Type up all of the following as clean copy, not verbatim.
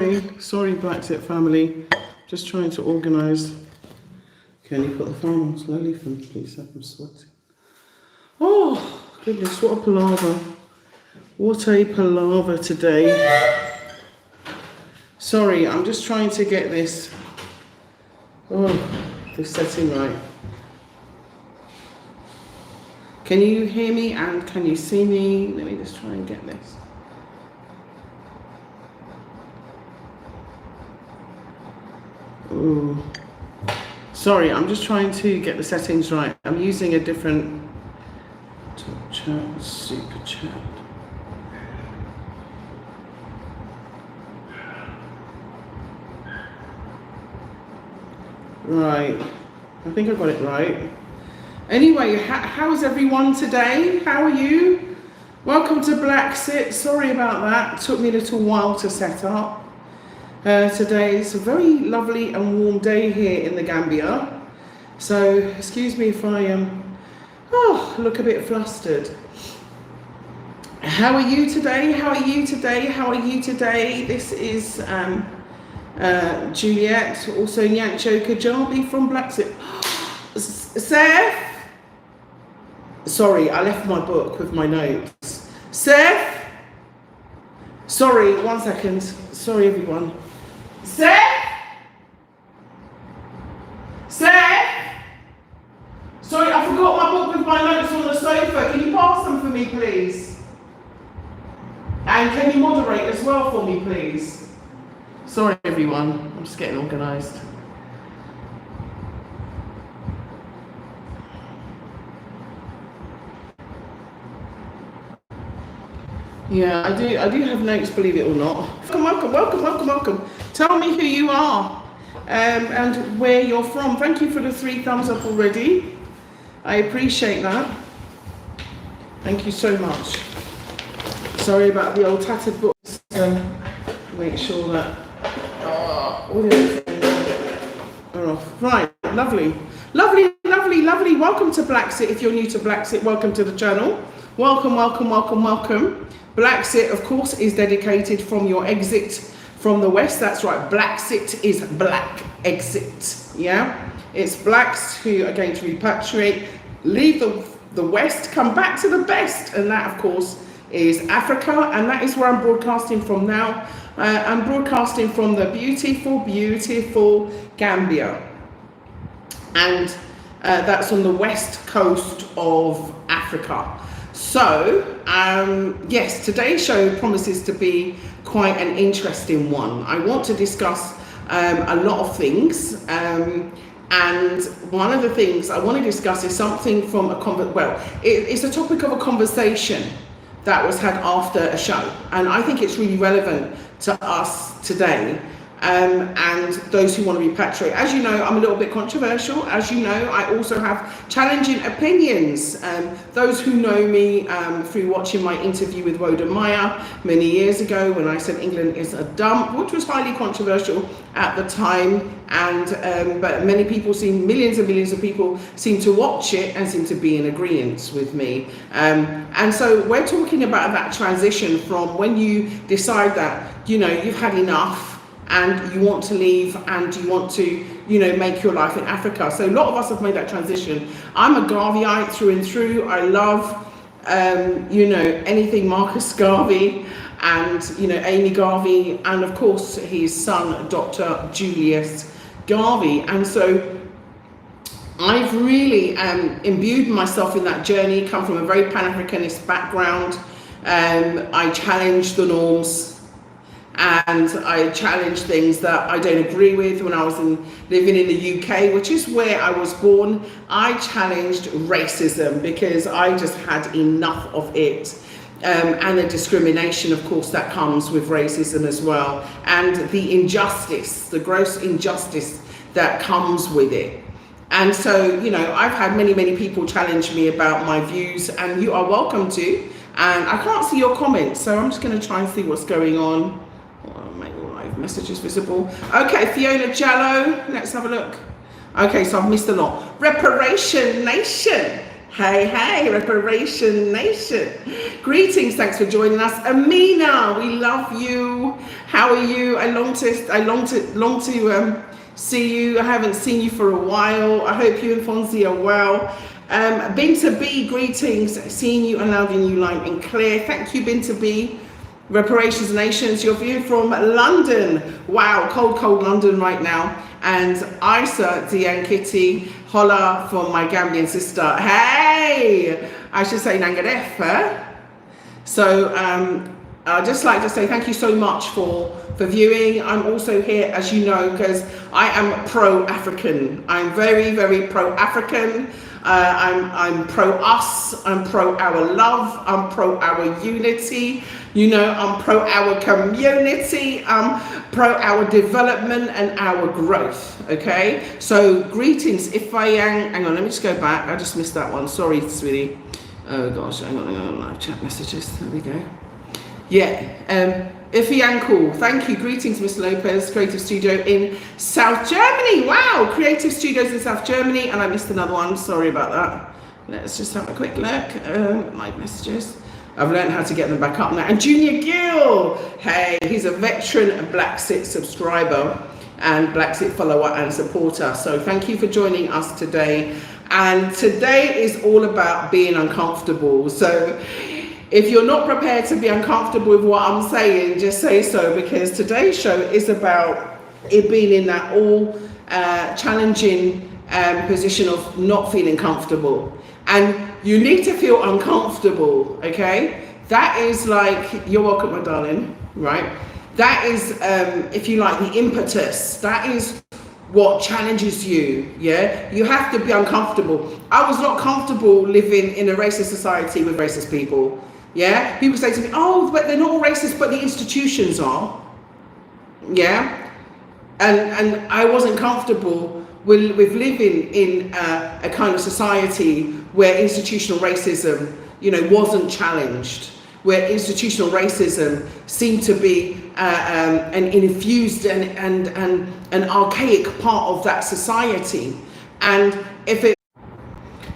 Sorry, BlaXit family. Just trying to organise. Can you put the phone on slowly for me, please? I'm sweating. Oh, goodness, what a palaver. What a palaver today. Sorry, I'm just trying to get this setting right. Can you hear me and can you see me? Let me just try and get this. Ooh. Sorry, I'm just trying to get the settings right. I'm using a different top chat, super chat. Right, I think I got it right. Anyway, how's everyone today? How are you? Welcome to BlaXit. Sorry about that. It took me a little while to set up. Today is a very lovely and warm day here in the Gambia. So excuse me if I look a bit flustered. How are you today? How are you today? How are you today? This is Juliet, also Nyancho Kajabi from BlaXit. Seth? Sorry, I left my book with my notes. Seth? Sorry, 1 second. Sorry, everyone. Seth? Seth? Sorry, I forgot my book with my notes on the sofa. Can you pass them for me, please? And can you moderate as well for me, please? Sorry, everyone. I'm just getting organised. Yeah, I do have notes, believe it or not. Welcome. Tell me who you are and where you're from. Thank you for the 3 thumbs up already. I appreciate that. Thank you so much. Sorry about the old tattered books. Make sure that all the other things are off. Right, lovely. Welcome to BlaXit. If you're new to BlaXit, welcome to the channel. Welcome. BlaXit, of course, is dedicated from your exit from the west. That's right. BlaXit is black exit. Yeah, it's blacks who are going to repatriate, leave the west, come back to the best, and that, of course, is Africa, and that is where I'm broadcasting from now. I'm broadcasting from the beautiful Gambia, and that's on the west coast of Africa. So, yes, today's show promises to be quite an interesting one. I want to discuss a lot of things, and one of the things I want to discuss is something from it's a topic of a conversation that was had after a show, and I think it's really relevant to us today. And those who want to repatriate. As you know, I'm a little bit controversial. As you know, I also have challenging opinions. Those who know me through watching my interview with Woda Maya many years ago when I said England is a dump, which was highly controversial at the time, and but many people millions and millions of people seem to watch it and seem to be in agreement with me. And so we're talking about that transition from when you decide that, you know, you've had enough, and you want to leave and you want to, you know, make your life in Africa. So a lot of us have made that transition. I'm a Garveyite through and through. I love, you know, anything Marcus Garvey and, you know, Amy Garvey, and of course his son, Dr. Julius Garvey. And so I've really imbued myself in that journey, come from a very Pan-Africanist background. I challenge the norms, and I challenge things that I don't agree with. When I was living in the UK, which is where I was born, I challenged racism because I just had enough of it. And the discrimination, of course, that comes with racism as well. And the injustice, the gross injustice that comes with it. And so, you know, I've had many people challenge me about my views, and you are welcome to. And I can't see your comments, so I'm just going to try and see what's going on. Make live messages visible. Okay, Fiona Jallo, let's have a look. Okay, so I've missed a lot. Reparation Nation, Hey, Reparation Nation. Greetings, thanks for joining us. Amina, we love you. How are you? I long to see you. I haven't seen you for a while. I hope you and Fonzie are well. Binta B, greetings. Seeing you and loud you loud and clear. Thank you, Binta B. Reparations Nations, your view from London. Wow, cold London right now. And Isa, Diane Kitty, holla from my Gambian sister. Hey, I should say Nangadef, huh? So I'd just like to say thank you so much for viewing. I'm also here, as you know, because I am pro-African. I'm very, very pro-African. I'm pro-us. I'm pro-our love. I'm pro-our unity. You know, I'm pro-our community. I'm pro-our development and our growth. Okay? So, greetings. Hang on, let me just go back. I just missed that one. Sorry, sweetie. Oh, gosh. Hang on. Live chat messages. There we go. Yeah. Ifiankul, thank you. Greetings, Miss Lopez, Creative Studio in South Germany. Wow, Creative Studios in South Germany. And I missed another one. Sorry about that. Let's just have a quick look. My messages. I've learned how to get them back up now. And Junior Gill, hey, he's a veteran BlaXit subscriber and BlaXit follower and supporter. So thank you for joining us today. And today is all about being uncomfortable. So if you're not prepared to be uncomfortable with what I'm saying, just say so, because today's show is about it being in that all challenging position of not feeling comfortable. And you need to feel uncomfortable, okay? That is like, you're welcome, my darling, right? That is, if you like, the impetus. That is what challenges you, yeah? You have to be uncomfortable. I was not comfortable living in a racist society with racist people. Yeah, people say to me, oh, but they're not all racist, but the institutions are. Yeah, and I wasn't comfortable with living in a kind of society where institutional racism, you know, wasn't challenged, where institutional racism seemed to be an infused and an archaic part of that society. And if it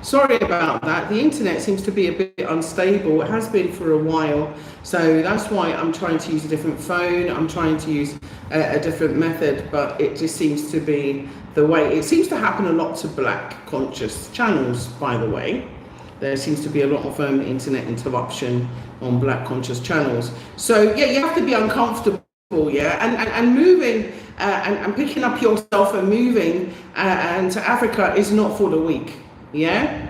sorry about that. The internet seems to be a bit unstable. It has been for a while. So that's why I'm trying to use a different phone. I'm trying to use a different method, but it just seems to be the way. It seems to happen a lot to Black conscious channels, by the way. There seems to be a lot of internet interruption on Black conscious channels. So yeah, you have to be uncomfortable, yeah, and moving and picking up yourself and moving and to Africa is not for the weak. Yeah,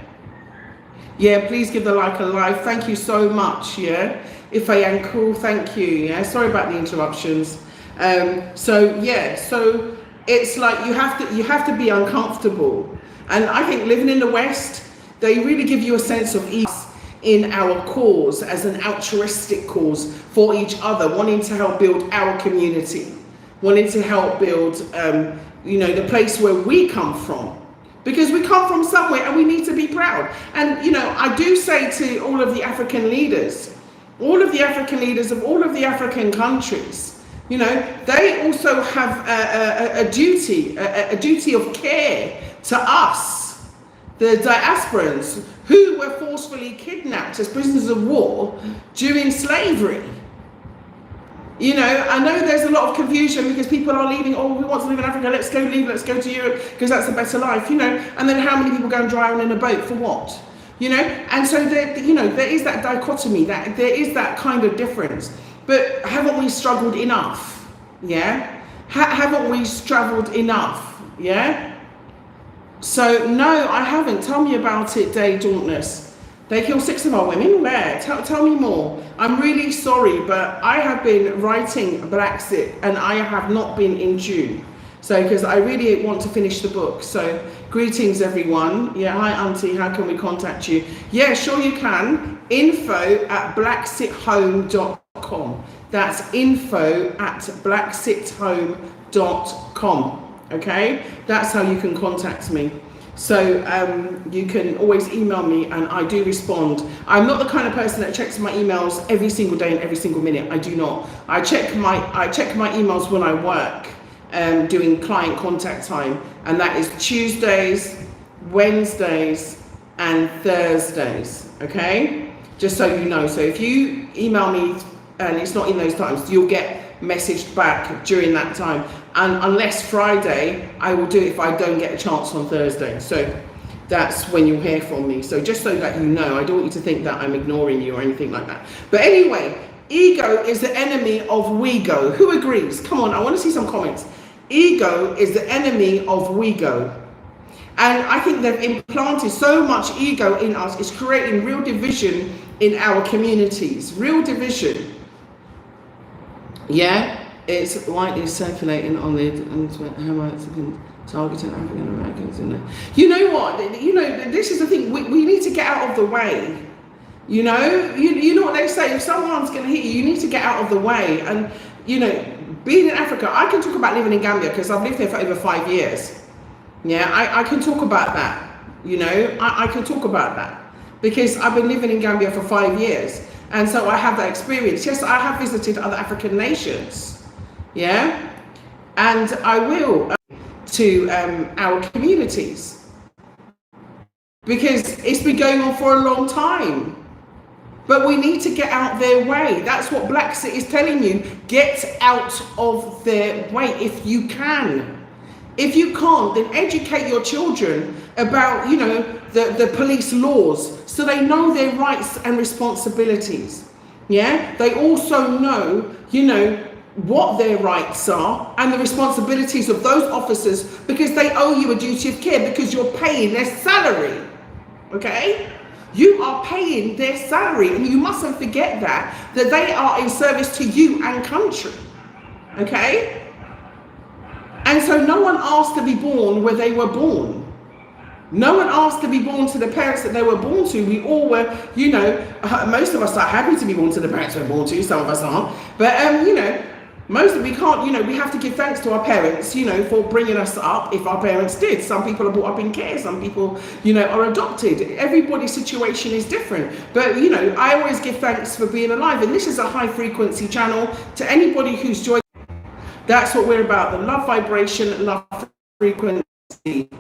please give the like a live. Thank you so much. Yeah, if I am cool, thank you. Yeah, sorry about the interruptions. So it's like you have to be uncomfortable, and I think living in the West, they really give you a sense of ease in our cause as an altruistic cause for each other, wanting to help build our community, wanting to help build you know, the place where we come from. Because we come from somewhere and we need to be proud. And, you know, I do say to all of the African leaders of all of the African countries, you know, they also have a duty of care to us, the diasporans, who were forcefully kidnapped as prisoners of war during slavery. You know, I know there's a lot of confusion because people are leaving, oh, we want to live in Africa, let's go to Europe because that's a better life, you know, and then how many people go and drive in a boat for what? You know, and so there, you know, there is that dichotomy, that there is that kind of difference. But haven't we struggled enough? Yeah? Haven't we struggled enough? Yeah? So no, I haven't. Tell me about it, Day Dauntless. They killed 6 of our women. Where? Tell me more. I'm really sorry, but I have been writing BlaXit and I have not been in tune. So, because I really want to finish the book. So, greetings everyone. Yeah, hi Auntie, how can we contact you? Yeah, sure you can. info@blaxithome.com. That's info@blaxithome.com. Okay, that's how you can contact me. So you can always email me and I do respond. I'm not the kind of person that checks my emails every single day and every single minute. I do not. I check my emails when I work, doing client contact time, and that is Tuesdays, Wednesdays, and Thursdays, okay? Just so you know. So if you email me and it's not in those times, you'll get messaged back during that time. And unless Friday, I will do it if I don't get a chance on Thursday. So that's when you'll hear from me. So just so that you know, I don't want you to think that I'm ignoring you or anything like that. But anyway, ego is the enemy of we go. Who agrees? Come on, I want to see some comments. Ego is the enemy of we go. And I think they've implanted so much ego in us, it's creating real division in our communities. Real division. Yeah, it's widely circulating on the targeting African Americans. You know what? You know, this is the thing. We need to get out of the way. You know, you know what they say. If someone's going to hit you, you need to get out of the way. And you know, being in Africa, I can talk about living in Gambia because I've lived there for over 5 years. Yeah, I can talk about that. You know, I can talk about that because I've been living in Gambia for 5 years. And so I have that experience. Yes, I have visited other African nations. Yeah, and I will to our communities because it's been going on for a long time. But we need to get out their way. That's what BlaXit is telling you. Get out of their way if you can. If you can't, then educate your children about, you know, the police laws so they know their rights and responsibilities. Yeah, they also know, you know, what their rights are and the responsibilities of those officers because they owe you a duty of care because you're paying their salary. Okay? You are paying their salary and you mustn't forget that they are in service to you and country. Okay? And so no one asked to be born where they were born. No one asked to be born to the parents that they were born to. We all were, you know, most of us are happy to be born to the parents we're born to, some of us aren't. But, you know, most of we can't, you know, we have to give thanks to our parents, you know, for bringing us up if our parents did. Some people are brought up in care, some people, you know, are adopted. Everybody's situation is different. But, you know, I always give thanks for being alive. And this is a high frequency channel to anybody who's joined. That's what we're about, the love vibration, love frequency,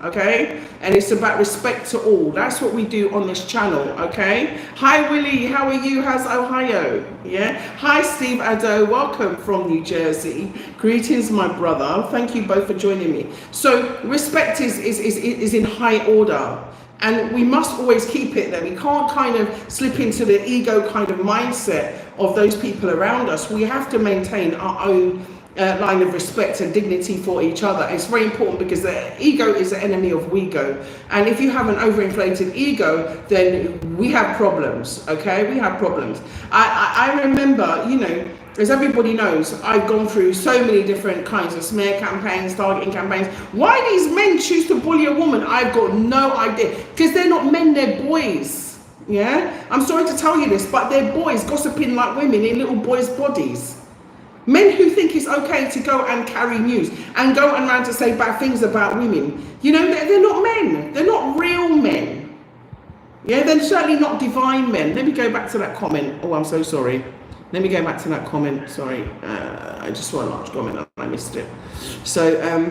okay? And it's about respect to all. That's what we do on this channel, okay? Hi, Willie, how are you? How's Ohio? Yeah? Hi, Steve Addo, welcome from New Jersey. Greetings, my brother. Thank you both for joining me. So respect is in high order. And we must always keep it there. We can't kind of slip into the ego kind of mindset of those people around us. We have to maintain our own line of respect and dignity for each other. It's very important because the ego is the enemy of we go. And if you have an overinflated ego, then we have problems, okay? We have problems. I remember, you know, as everybody knows, I've gone through so many different kinds of smear campaigns, targeting campaigns. Why these men choose to bully a woman, I've got no idea. Because they're not men, they're boys. Yeah? I'm sorry to tell you this, but they're boys gossiping like women in little boys' bodies. Men who think it's okay to go and carry news and go around to say bad things about women. You know, they're not men. They're not real men. Yeah, they're certainly not divine men. Let me go back to that comment. Oh, I'm so sorry. Let me go back to that comment. Sorry. I just saw a large comment and I missed it. So,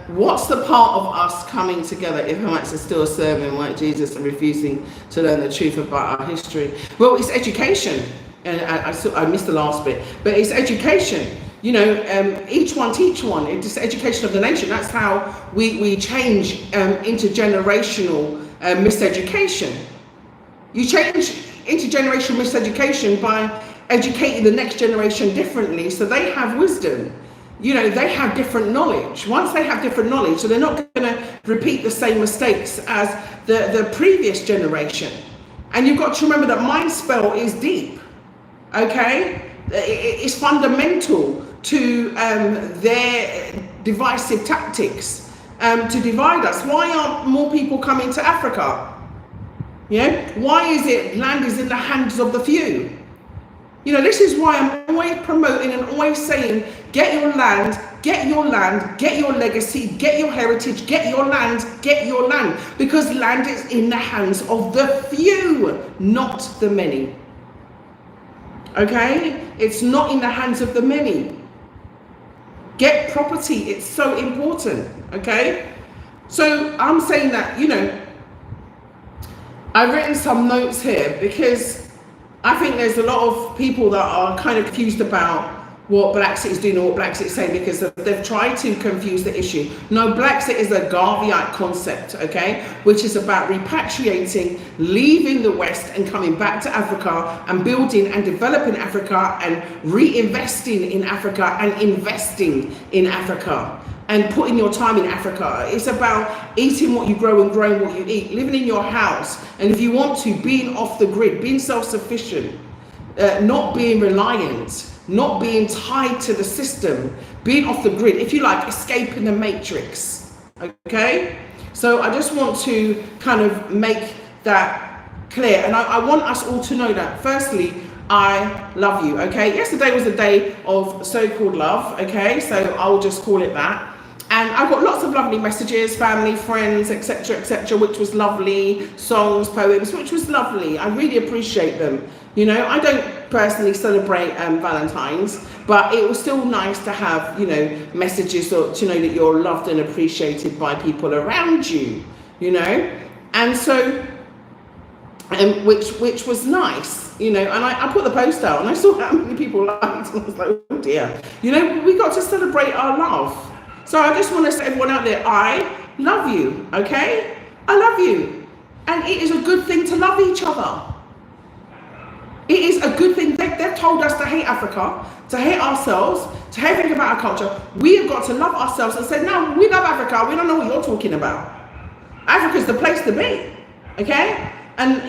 what's the part of us coming together if Hamites are still serving white Jesus and refusing to learn the truth about our history? Well, it's education. And I missed the last bit, but it's education. You know, each one teach one. It's education of the nation. That's how we change intergenerational miseducation. You change intergenerational miseducation by educating the next generation differently so they have wisdom. You know, they have different knowledge. Once they have different knowledge, so they're not going to repeat the same mistakes as the previous generation. And you've got to remember that mind spell is deep. Okay, it's fundamental to their divisive tactics to divide us. Why aren't more people coming to Africa? Yeah, why is it land is in the hands of the few? You know, this is why I'm always promoting and always saying, get your land, get your land, get your legacy, get your heritage, get your land, get your land. Because land is in the hands of the few, not the many. Okay, it's not in the hands of the many. Get property, it's so important. Okay, So I'm saying that, I've written some notes here because I think there's a lot of people that are kind of confused about what BlaXit is doing or what BlaXit is saying, because they've tried to confuse the issue. No, BlaXit is a Garveyite concept, okay, which is about repatriating, leaving the West and coming back to Africa and building and developing Africa and reinvesting in Africa and investing in Africa and putting your time in Africa. It's about eating what you grow and growing what you eat, living in your house, and if you want to, being off the grid, being self-sufficient, not being reliant, not being tied to the system, being off the grid, if you like, escaping the matrix, okay? So I just want to kind of make that clear, and I want us all to know that, firstly, I love you, okay? Yesterday was a day of so-called love, okay? So I'll just call it that. And I got lots of lovely messages, family, friends, etc., which was lovely, songs, poems, which was lovely. I really appreciate them. I don't personally celebrate Valentine's, but it was still nice to have, messages or to know that you're loved and appreciated by people around you, and so, which was nice, and I put the post out and I saw how many people liked it, and I was like, oh dear, we got to celebrate our love. So I just want to say, everyone out there, I love you, okay? I love you. And it is a good thing to love each other. It is a good thing. They've told us to hate Africa, to hate ourselves, to hate everything about our culture. We have got to love ourselves and say, no, we love Africa. We don't know what you're talking about. Africa's the place to be, okay? And,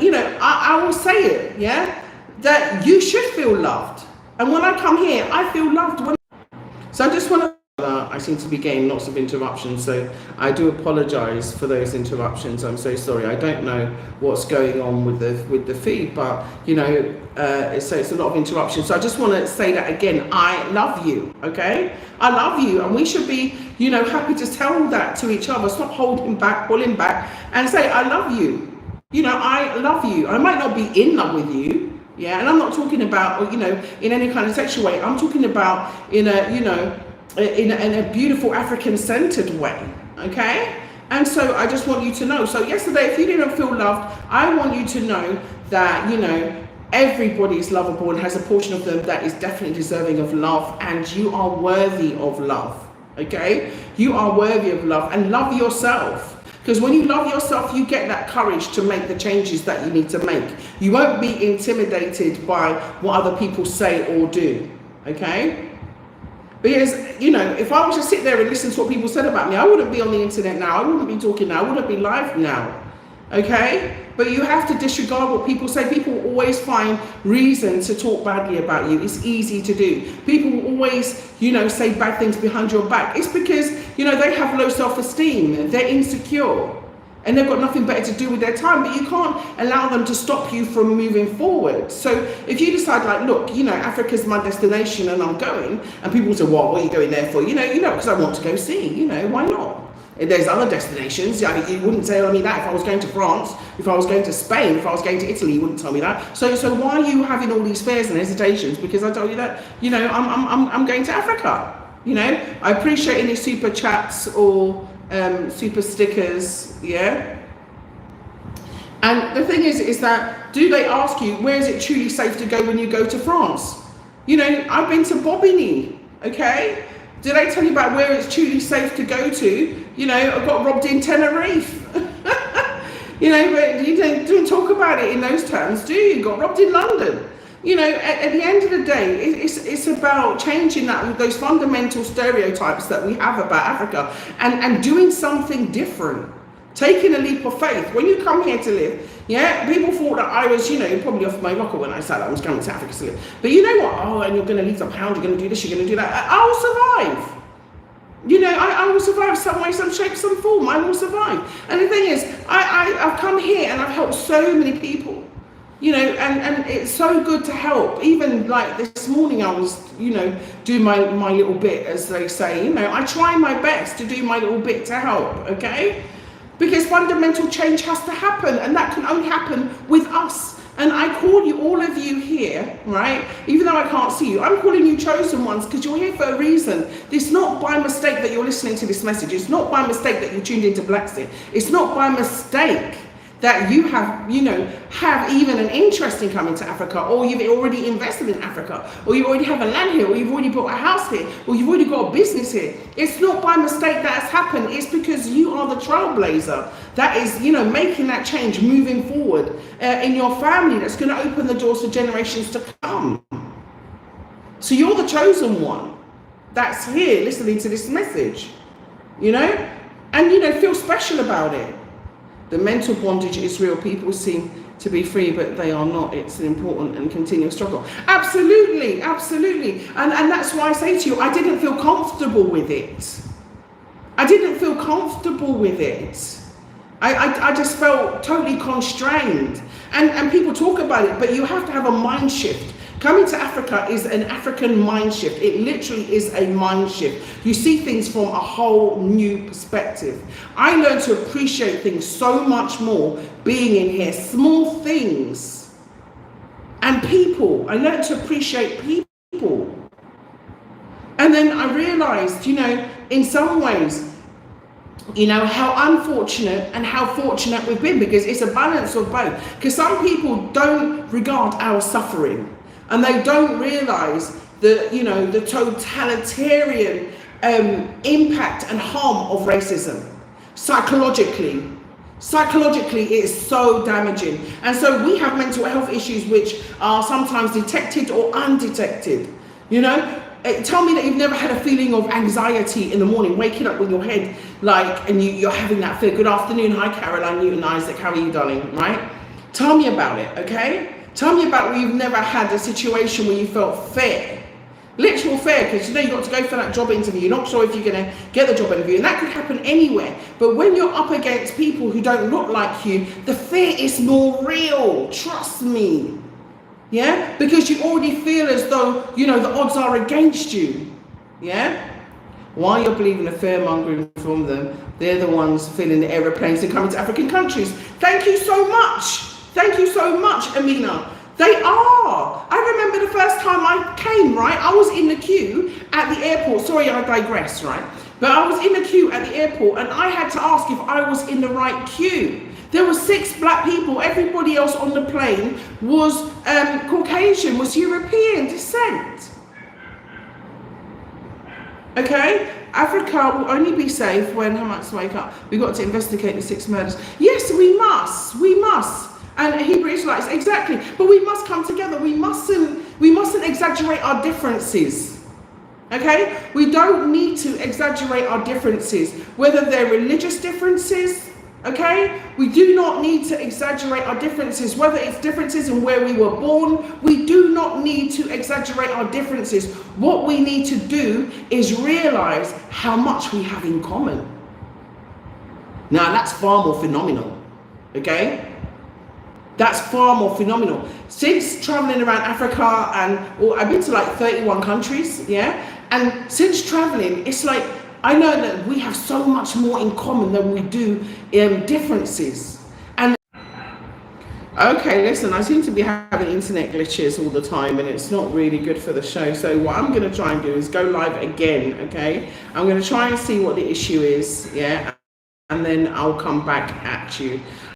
I will say it, yeah? That you should feel loved. And when I come here, I feel loved. So I just want to... I seem to be getting lots of interruptions, so I do apologize for those interruptions. I'm so sorry. I don't know what's going on with the feed, but so it's a lot of interruptions. So I just want to say that again. I love you, okay? I love you, and we should be happy to tell that to each other. Stop holding back, pulling back, and say I love you. I love you. I might not be in love with you, yeah, and I'm not talking about in any kind of sexual way. I'm talking about in a beautiful African-centered way, okay? And so I just want you to know. So yesterday, if you didn't feel loved, I want you to know that, everybody is lovable and has a portion of them that is definitely deserving of love, and you are worthy of love, okay? You are worthy of love, and love yourself. Because when you love yourself, you get that courage to make the changes that you need to make. You won't be intimidated by what other people say or do, okay? Because, if I was to sit there and listen to what people said about me, I wouldn't be on the internet now. I wouldn't be talking now. I wouldn't be live now. Okay? But you have to disregard what people say. People always find reason to talk badly about you. It's easy to do. People always, say bad things behind your back. It's because, they have low self-esteem. They're insecure. And they've got nothing better to do with their time, but you can't allow them to stop you from moving forward. So if you decide, like, look, Africa's my destination and I'm going, and people say, well, what are you going there for? Because I want to go see, why not? If there's other destinations, you wouldn't tell me that if I was going to France, if I was going to Spain, if I was going to Italy, you wouldn't tell me that. So why are you having all these fears and hesitations? Because I told you that, I'm going to Africa. I appreciate any super chats or super stickers, yeah. And the thing is that, do they ask you, where is it truly safe to go when you go to France? I've been to Bobigny, okay? Did I tell you about where it's truly safe to go to? I got robbed in Tenerife. But you don't talk about it in those terms, do you? Got robbed in London. At the end of the day, it's about changing those fundamental stereotypes that we have about Africa and doing something different. Taking a leap of faith. When you come here to live, yeah, people thought that I was, probably off my rocker when I said I was coming to Africa to live. But you know what? Oh, and you're going to leave the pound, you're going to do this, you're going to do that. I will survive. I will survive some way, some shape, some form. I will survive. And the thing is, I've come here and I've helped so many people. And it's so good to help. Even like this morning, I was, doing my little bit, as they say. I try my best to do my little bit to help, okay? Because fundamental change has to happen, and that can only happen with us And I call you, all of you here, right? Even though I can't see you, I'm calling you chosen ones because you're here for a reason. It's not by mistake that you're listening to this message. It's not by mistake that you tuned into BlaXit. It's not by mistake that you have, have even an interest in coming to Africa, or you've already invested in Africa, or you already have a land here, or you've already bought a house here, or you've already got a business here. It's not by mistake that has happened. It's because you are the trailblazer that is, making that change, moving forward in your family, that's going to open the doors for generations to come. So you're the chosen one that's here listening to this message, and, feel special about it. The mental bondage is real. People seem to be free, but they are not. It's an important and continuous struggle. Absolutely, absolutely. And that's why I say to you, I didn't feel comfortable with it. I didn't feel comfortable with it. I just felt totally constrained. And people talk about it, but you have to have a mind shift. Coming to Africa is an African mind shift. It literally is a mind shift. You see things from a whole new perspective. I learned to appreciate things so much more being in here. Small things and people. I learned to appreciate people. And then I realized, in some ways, how unfortunate and how fortunate we've been, because it's a balance of both. Because some people don't regard our suffering. And they don't realize the totalitarian impact and harm of racism. Psychologically, it is so damaging. And so we have mental health issues which are sometimes detected or undetected. Tell me that you've never had a feeling of anxiety in the morning, waking up with your head and you're having that fear. Good afternoon. Hi, Caroline, Newton, Isaac. How are you, darling? Right? Tell me about it, okay? Tell me about where you've never had a situation where you felt fear. Literal fear, because you got to go for that job interview. You're not sure if you're going to get the job interview. And that could happen anywhere. But when you're up against people who don't look like you, the fear is more real. Trust me. Yeah? Because you already feel as though, the odds are against you. Yeah? While you're believing the fear-mongering from them, they're the ones filling the aeroplanes and coming to African countries. Thank you so much. Thank you so much, Amina. They are. I remember the first time I came, right? I was in the queue at the airport. Sorry, I digress, right? But I was in the queue at the airport and I had to ask if I was in the right queue. There were 6 black people. Everybody else on the plane was Caucasian, was European descent. Okay? Africa will only be safe when Hamas wake up. We've got to investigate the 6 murders. Yes, we must. We must. And Hebrew Israelites, exactly. But we must come together. We mustn't exaggerate our differences. Okay? We don't need to exaggerate our differences, whether they're religious differences. Okay? We do not need to exaggerate our differences, whether it's differences in where we were born. We do not need to exaggerate our differences. What we need to do is realize how much we have in common. Now, that's far more phenomenal. Okay? That's far more phenomenal. Since traveling around Africa, and I've been to like 31 countries, yeah? And since traveling, it's like, I know that we have so much more in common than we do differences. And okay, listen, I seem to be having internet glitches all the time and it's not really good for the show. So what I'm going to try and do is go live again, okay? I'm going to try and see what the issue is, yeah? And then I'll come back at you.